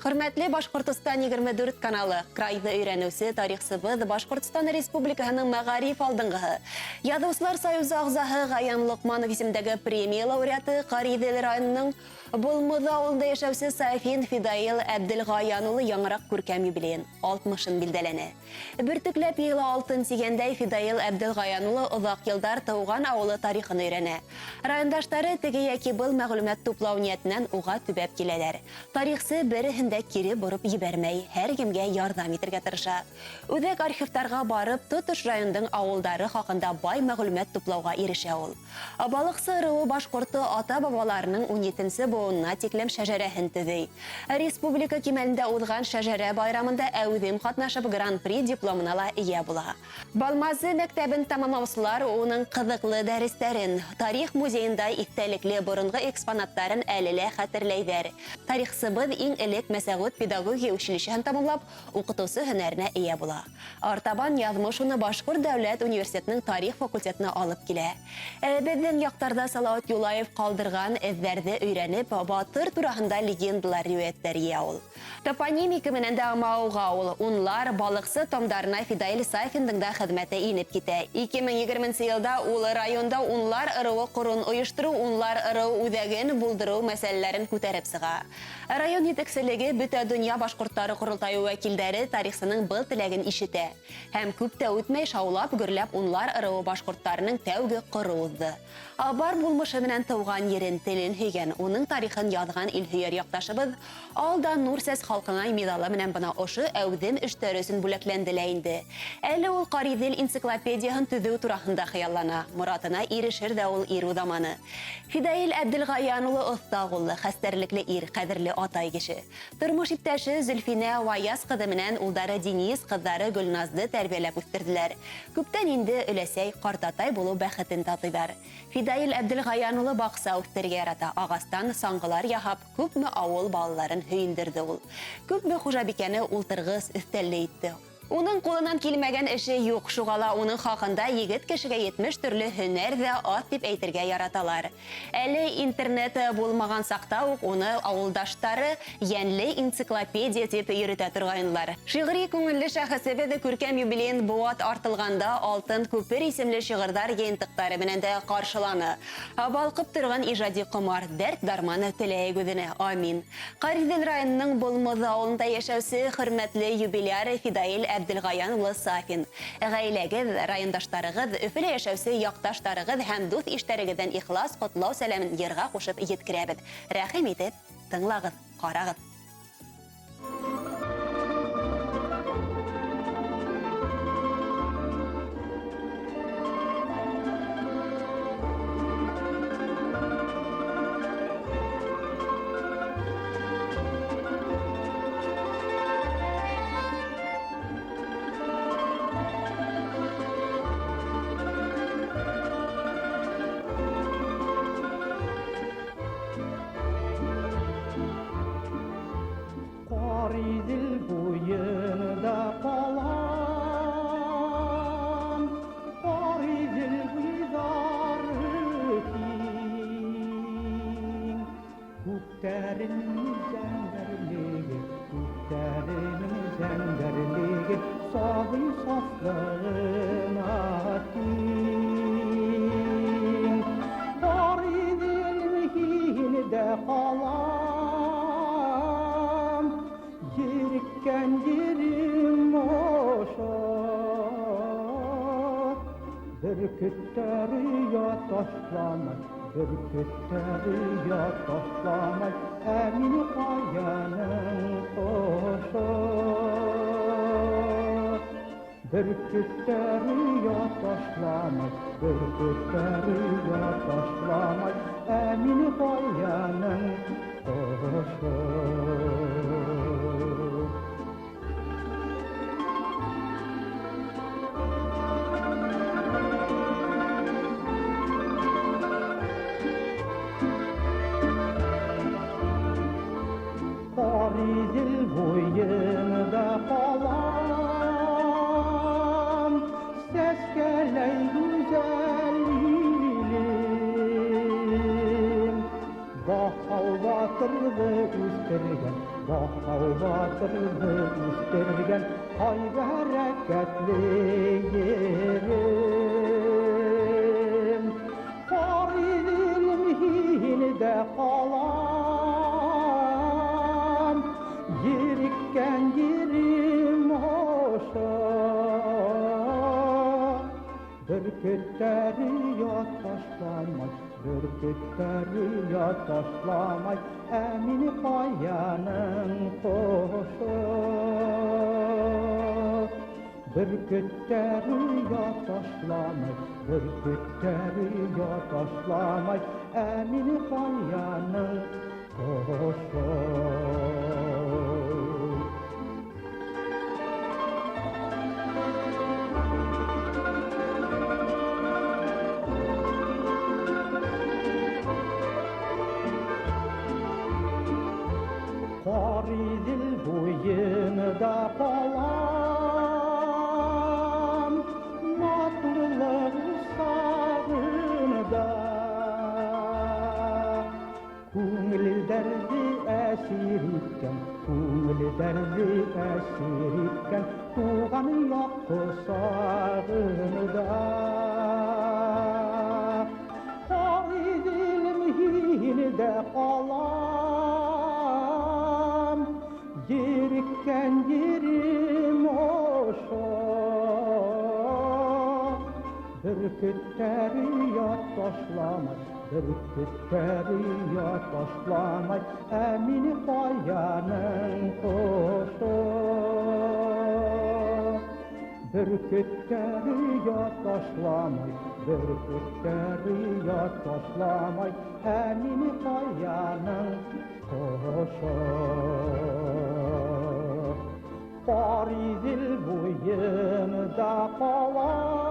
Hürmetli Башкортстан 24 каналы, крайды өйрәнүсе тарихсыбыз Башкортстан Республикаһының мәгариф алдыңғыһы. Ядыуслар союзы ағзаһы Гаян Лукманов исемдәге премия лауреаты Каридел районының Болмыҙа ауылында яшәүсе Сафин Фидаил Әбделгаян улы яңыраҡ күркәм юбилейын 60-ын билдәләне. Бөртөкләп йылы алтын тигәндәй Фидаил Әбделгаян улы оҙаҡ йылдар тыуған ауылы тарихын өйрәнә. Райондаштары теге яки был мәғлүмәт туплау ниәтенән уға төбәп киләләр. Тарихсы береһен дә кире борып ебәрмәй, һәр кемгә ярдәм итергә тырыша. Үҙәк архивтарға барып, тотош райондың ауылдары хаҡында бай мәғлүмәт туплауға ирешә ул. Балыҡсы ырыуы башҡорты ата-бабаларының 17-нсе буынына тиклем шәжәрәһен төҙөй. Республика кимәлендә уҙған шәжәрә байрамында әүҙем ҡатнашып гран-при дипломына ла ия була. Балмазы мәктәбен тамамлаусылар уның ҡыҙыҡлы дәрестәрен, тарих музейында иҫтәлекле боронғо экспонаттарын әле лә хәтерләйҙәр. Тарихсыбыҙ иң элек Мәсәғүт педагогия училищеһын тамамлап, уҡытыусы һөнәренә ия була. Артабан яҙмыш уны Башҡорт дәүләт университетының тарих факультетына алып килә. Беҙҙең яҡтарҙа Салауат Юлаев ҡалдырған эҙҙәрҙе өйрәнеп, батыр тураһында легендалар риүәйәттәр йыя ул. Топонимика менән дә мауға ул. Унлар балыҡсы томдарына Фидаил Сафиндың да хеҙмәте инеп китә. 2020 йылда ул районда унлар ырыуы ҡорон ойоштороу, унлар ырыу үҙәген булдырыу мәсьәләләрен күтәреп сыға. Район етәкселеге бөтә донъя башҡорттары ҡоролтайы вәкилдәре тарихсының был теләген ишетә. Һәм күп тә үтмәй шаулап гөрләп унлар ырыуы башҡорттарының тәүге ҡоро уҙҙы. Бар булмышы менән тыуған ерен, телен һөйгән, уның тарихын яҙған илһөйәр яҡташыбыҙ Алдан Нурсәс халҡына медалы менән бына ошо әүҙем эштәре өсөн бүләкләнде лә инде. Әле ул Каридел энциклопедияһын төҙөү тураһында хыяллана. Моратына ирешер дә ул ир уҙаманы. Фидаил Әбделгаян улы оҫта ҡуллы, хәстәрлекле ир, ҡәҙерле атай кеше. Тормош иптәше Зөлфинә Ваяз ҡыҙы менән улдары Денис, ҡыҙҙары Гөлназды тәрбиәләп үҫтерҙеләр. Күптән инде өләсәй, ҡартатай булыу бәхетен татыйҙар. Фидаил Әбделгаян улы баҡса үҫтерергә ярата, ағастан саңғылар яһап, күпме ауыл балаларын һөйөндөрҙө ул. Күпме хужабикәне ултырғыс, өҫтәлле итте. Уның ҡулынан килмәгән эше юҡ, шуғала уның хаҡында егет кешегә 70 төрлө һөнәр ҙә аҙ дип әйтергә яраталар. Әле интернет булмаған саҡта уҡ уны ауылдаштары йәнле энциклопедия тип йөрөтә торғайнылар. Шиғри күңелле шәхесебеҙ күркәм юбилейын быуат артылғанда Алтын күпер исемле шиғырҙар йыйынтыҡтары менән дә ҡаршыланы. Балҡып торған ижади ҡомар, дәрт дарманы теләйек үҙенә. Амин. Каридел районының Болмыҙ ауылында йәшәүсе хөрмәтле юбиляр Фидаил Әбделгаян улы Сафин. Ғаиләгеҙ, райондаштарығыҙ, Өфөлә йәшәүсе яҡташтарығыҙ һәм дуҫ иштәрегеҙҙән ихлас ҡотлау сәләмен йырға ҡушып еткерәбеҙ. Рәхим итеп, тыңлағыҙ, ҡарағыҙ. Каридел буйында ҡалам, Каридел буйҙары киң. Күктәренең зәңгәрлеге, күктәренең зәңгәрлеге, сағый сафлығына киң. Каридел миһинде ҡалам, Yerikkan yerim oşa, Bürkütleri yataşlamay, Bürkütleri yataşlamay, Emin Kayanın koşa. Bürkütleri yataşlamay, Bürkütleri yataşlamay, Emin Kayanın koşa. Каридел буйында ҡалам, сәскәләй гүзәл илем. Баҡалда торҙо үҫтергән Бақау батырды үстерген қайғы әрекетлі ерім. Қариділім хилде қалам, еріккен ерім ошы. Бүркіттері ят ташламай, бүркіттері ят ташламай, әміні қаяның қошы. Бүркіттері ят ташламай, бүркіттері ят ташламай, әміні қаяның қошы. Қариділ бойында қалам, матурлық сағында. Көңілдерді әсер еткен, көңілдерді әсер еткен, туған яқты сағында. Қариділім хилде қалам, еріккен ерім ошы. Бүркіттері ят ташламай, бүркіттері ят ташламай, әміні қаяның қошы. Бүркіттері ят ташламай, бүркіттері ят ташламай, әміні қаяның қошы. Қариділ бойында қалам,